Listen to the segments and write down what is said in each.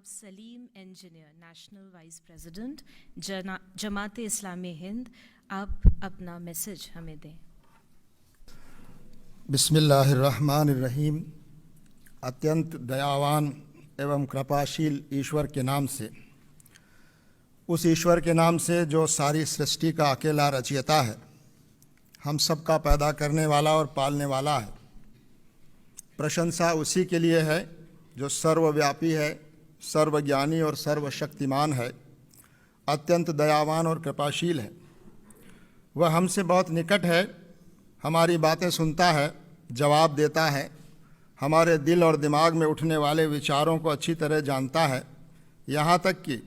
जनाब Salim engineer, national vice president Jamaat Islami Hind, आप अपना मैसेज हमें दें। बिस्मिल्लाहिर्रहमानिर्रहीम। अत्यंत दयावान एवं कृपाशील ईश्वर के नाम से, उस ईश्वर के नाम से जो सारी सृष्टि का अकेला रचयिता है, हम सब का पैदा करने वाला और पालने वाला है। प्रशंसा उसी के लिए है जो सर्वव्यापी है, सर्वज्ञानी और सर्वशक्तिमान है, अत्यंत दयावान और कृपाशील है। वह हमसे बहुत निकट है, हमारी बातें सुनता है, जवाब देता है, हमारे दिल और दिमाग में उठने वाले विचारों को अच्छी तरह जानता है। यहाँ तक कि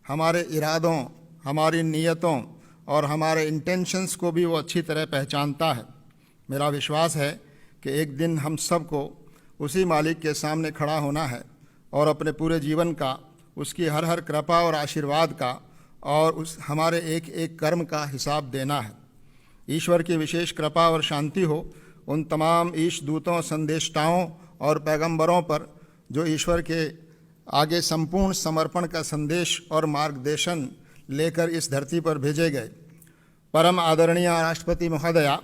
हमारे इरादों, हमारी नीयतों और हमारे इंटेंशंस को भी वो अच्छी तरह पहचानता है। मेरा विश्वास है कि एक दिन हम सब को उसी मालिक के सामने खड़ा होना है और अपने पूरे जीवन का, उसकी हर हर कृपा और आशीर्वाद का और उस हमारे एक एक कर्म का हिसाब देना है। ईश्वर की विशेष कृपा और शांति हो उन तमाम ईश दूतों, संदेष्टाओं और पैगंबरों पर जो ईश्वर के आगे संपूर्ण समर्पण का संदेश और मार्गदर्शन लेकर इस धरती पर भेजे गए। परम आदरणीय राष्ट्रपति महोदया,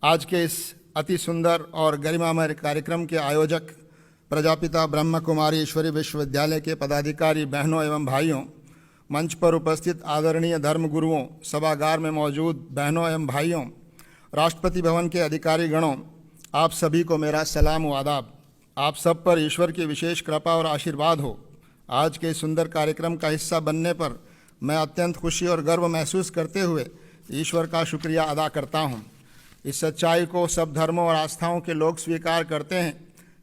आज के इस अति सुंदर और गरिमामय कार्यक्रम के आयोजक, प्रजापिता ब्रह्म कुमारी ईश्वरी विश्वविद्यालय के पदाधिकारी बहनों एवं भाइयों, मंच पर उपस्थित आदरणीय धर्म गुरुओं, सभागार में मौजूद बहनों एवं भाइयों, राष्ट्रपति भवन के अधिकारी गणों, आप सभी को मेरा सलाम व आदाब। आप सब पर ईश्वर की विशेष कृपा और आशीर्वाद हो। आज के सुंदर कार्यक्रम का हिस्सा बनने पर मैं अत्यंत खुशी और गर्व महसूस करते हुए ईश्वर का शुक्रिया अदा करता हूँ। इस सच्चाई को सब धर्मों और आस्थाओं के लोग स्वीकार करते हैं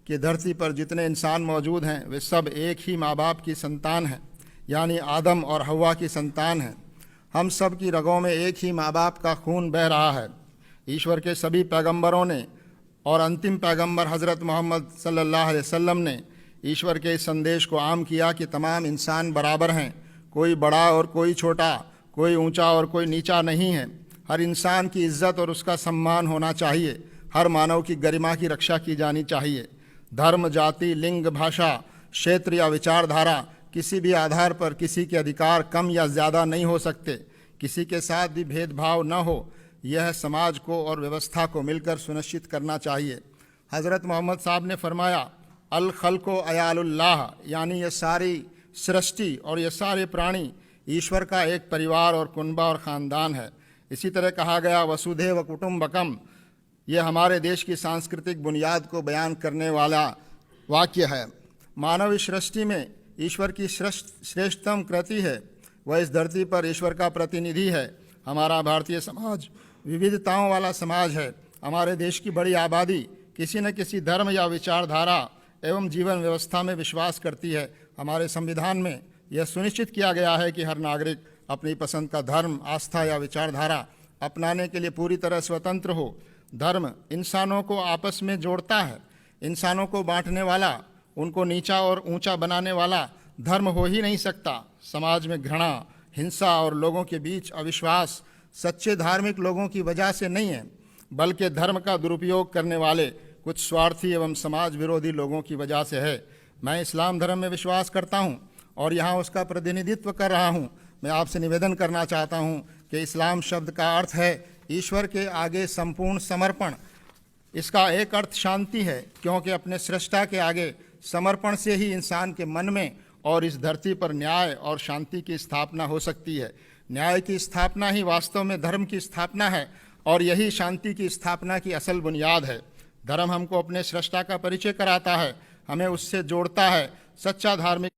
कि धरती पर जितने इंसान मौजूद हैं वे सब एक ही माँ बाप की संतान हैं, यानी आदम और हव्वा की संतान हैं। हम सब की रगों में एक ही माँ बाप का खून बह रहा है। ईश्वर के सभी पैगंबरों ने और अंतिम पैगंबर हज़रत मोहम्मद सल्लल्लाहु अलैहि वसल्लम ने ईश्वर के इस संदेश को आम किया कि तमाम इंसान बराबर हैं, कोई बड़ा और कोई छोटा, कोई ऊंचा और कोई नीचा नहीं है। हर इंसान की इज्जत और उसका सम्मान होना चाहिए। हर मानव की गरिमा की रक्षा की जानी चाहिए। धर्म, जाति, लिंग, भाषा, क्षेत्र या विचारधारा किसी भी आधार पर किसी के अधिकार कम या ज़्यादा नहीं हो सकते। किसी के साथ भी भेदभाव न हो, यह समाज को और व्यवस्था को मिलकर सुनिश्चित करना चाहिए। हज़रत मोहम्मद साहब ने फरमाया, अल खल्को अयालुल्लाह, यानी ये सारी सृष्टि और ये सारे प्राणी ईश्वर का एक परिवार और कुनबा और ख़ानदान है। इसी तरह कहा गया, वसुधैव कुटुम्बकम, ये हमारे देश की सांस्कृतिक बुनियाद को बयान करने वाला वाक्य है। मानव इस सृष्टि में ईश्वर की श्रेष्ठतम कृति है। वह इस धरती पर ईश्वर का प्रतिनिधि है। हमारा भारतीय समाज विविधताओं वाला समाज है। हमारे देश की बड़ी आबादी किसी न किसी धर्म या विचारधारा एवं जीवन व्यवस्था में विश्वास करती है। हमारे संविधान में यह सुनिश्चित किया गया है कि हर नागरिक अपनी पसंद का धर्म, आस्था या विचारधारा अपनाने के लिए पूरी तरह स्वतंत्र हो। धर्म इंसानों को आपस में जोड़ता है। इंसानों को बांटने वाला, उनको नीचा और ऊंचा बनाने वाला धर्म हो ही नहीं सकता। समाज में घृणा, हिंसा और लोगों के बीच अविश्वास सच्चे धार्मिक लोगों की वजह से नहीं है, बल्कि धर्म का दुरुपयोग करने वाले कुछ स्वार्थी एवं समाज विरोधी लोगों की वजह से है। मैं इस्लाम धर्म में विश्वास करता हूँ और यहाँ उसका प्रतिनिधित्व कर रहा हूँ। मैं आपसे निवेदन करना चाहता हूँ कि इस्लाम शब्द का अर्थ है ईश्वर के आगे संपूर्ण समर्पण। इसका एक अर्थ शांति है, क्योंकि अपने सृष्टा के आगे समर्पण से ही इंसान के मन में और इस धरती पर न्याय और शांति की स्थापना हो सकती है। न्याय की स्थापना ही वास्तव में धर्म की स्थापना है और यही शांति की स्थापना की असल बुनियाद है। धर्म हमको अपने सृष्टा का परिचय कराता है, हमें उससे जोड़ता है। सच्चा धार्मिक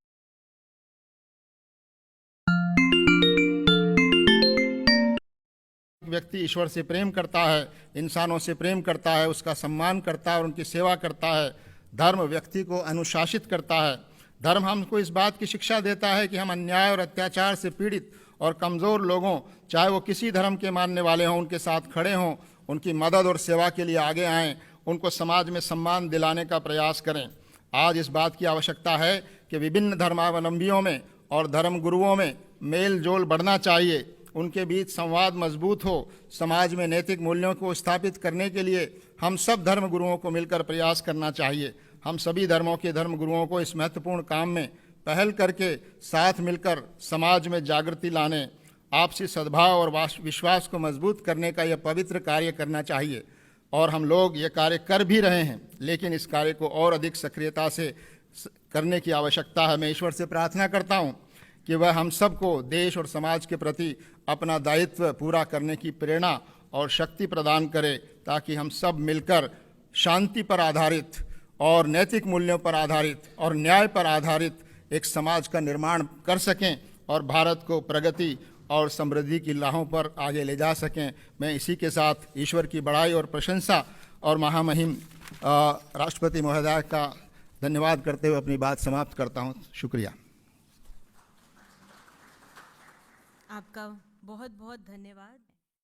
व्यक्ति ईश्वर से प्रेम करता है, इंसानों से प्रेम करता है, उसका सम्मान करता है और उनकी सेवा करता है। धर्म व्यक्ति को अनुशासित करता है। धर्म हमको इस बात की शिक्षा देता है कि हम अन्याय और अत्याचार से पीड़ित और कमज़ोर लोगों, चाहे वो किसी धर्म के मानने वाले हों, उनके साथ खड़े हों, उनकी मदद और सेवा के लिए आगे आएँ, उनको समाज में सम्मान दिलाने का प्रयास करें। आज इस बात की आवश्यकता है कि विभिन्न धर्मावलंबियों में और धर्म गुरुओं में मेल जोल बढ़ना चाहिए, उनके बीच संवाद मजबूत हो। समाज में नैतिक मूल्यों को स्थापित करने के लिए हम सब धर्म गुरुओं को मिलकर प्रयास करना चाहिए। हम सभी धर्मों के धर्म गुरुओं को इस महत्वपूर्ण काम में पहल करके साथ मिलकर समाज में जागृति लाने, आपसी सद्भाव और विश्वास को मजबूत करने का यह पवित्र कार्य करना चाहिए। और हम लोग ये कार्य कर भी रहे हैं, लेकिन इस कार्य को और अधिक सक्रियता से करने की आवश्यकता है। मैं ईश्वर से प्रार्थना करता हूँ कि वह हम सबको देश और समाज के प्रति अपना दायित्व पूरा करने की प्रेरणा और शक्ति प्रदान करे, ताकि हम सब मिलकर शांति पर आधारित और नैतिक मूल्यों पर आधारित और न्याय पर आधारित एक समाज का निर्माण कर सकें और भारत को प्रगति और समृद्धि की राहों पर आगे ले जा सकें। मैं इसी के साथ ईश्वर की बड़ाई और प्रशंसा और महामहिम राष्ट्रपति महोदय का धन्यवाद करते हुए अपनी बात समाप्त करता हूँ। शुक्रिया। आपका बहुत बहुत धन्यवाद।